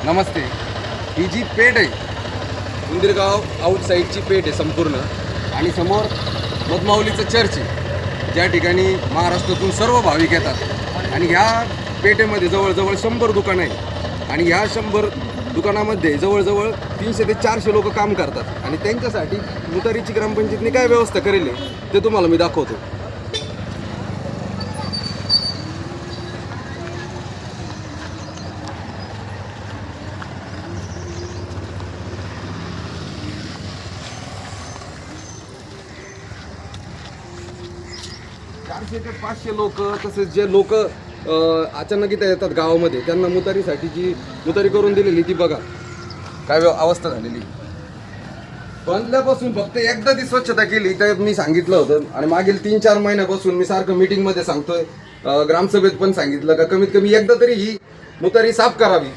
नमस्ते. ही जी पेठ आहे उंदीरगाव आउटसाईडची पेठ आहे संपूर्ण आणि समोर मधमाऊलीचं चर्च आहे ज्या ठिकाणी महाराष्ट्रातून सर्व भाविक येतात आणि ह्या पेठेमध्ये जवळजवळ 100 दुकानं आहे आणि ह्या 100 दुकानामध्ये जवळजवळ 300 ते 400 लोक काम करतात आणि त्यांच्यासाठी मुतारीची ग्रामपंचायतने काय व्यवस्था करेल ते तुम्हाला मी दाखवतो. चारशे ते 500 लोक तसेच जे लोक अचानक इथं येतात गावामध्ये त्यांना मुतारीसाठी जी मुतारी करून दिलेली ती बघा काय अवस्था झालेली. बांधल्यापासून फक्त एकदा ती स्वच्छता केली तर मी सांगितलं होतं आणि मागील 3-4 महिन्यापासून मी सारखं मीटिंगमध्ये सांगतोय, ग्रामसभेत पण सांगितलं का कमीत कमी एकदा तरी ही मुतारी साफ करावी.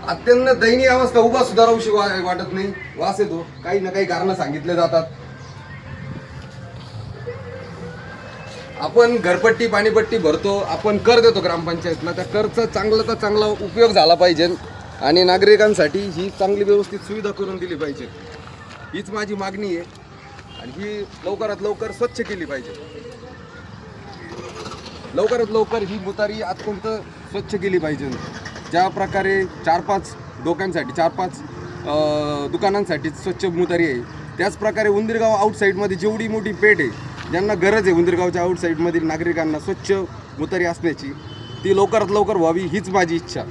अत्यंत दयनीय अवस्था, उभा सुद्धा राहूशी वाटत नाही, वास येतो. काही ना काही कारणं सांगितले जातात. आपण घरपट्टी पाणीपट्टी भरतो, आपण कर देतो ग्रामपंचायतला, त्या करचा चांगला उपयोग झाला पाहिजे आणि नागरिकांसाठी ही चांगली व्यवस्थित सुविधा करून दिली पाहिजे. हीच माझी मागणी आहे आणि ही लवकरात लवकर स्वच्छ केली पाहिजे. लवकरात लवकर ही मुतारी अत्यंत स्वच्छ केली पाहिजे. ज्या प्रकारे 4-5 डोक्यांसाठी 4-5 दुकानांसाठी स्वच्छ मुतारी आहे त्याच प्रकारे उंदीरगाव आउटसाईडमध्ये जेवढी मोठी पेठ आहे ज्यांना गरज आहे उंदीरगावच्या आउटसाईडमधील नागरिकांना स्वच्छ मुतारी असण्याची ती लवकरात लवकर व्हावी हीच माझी इच्छा.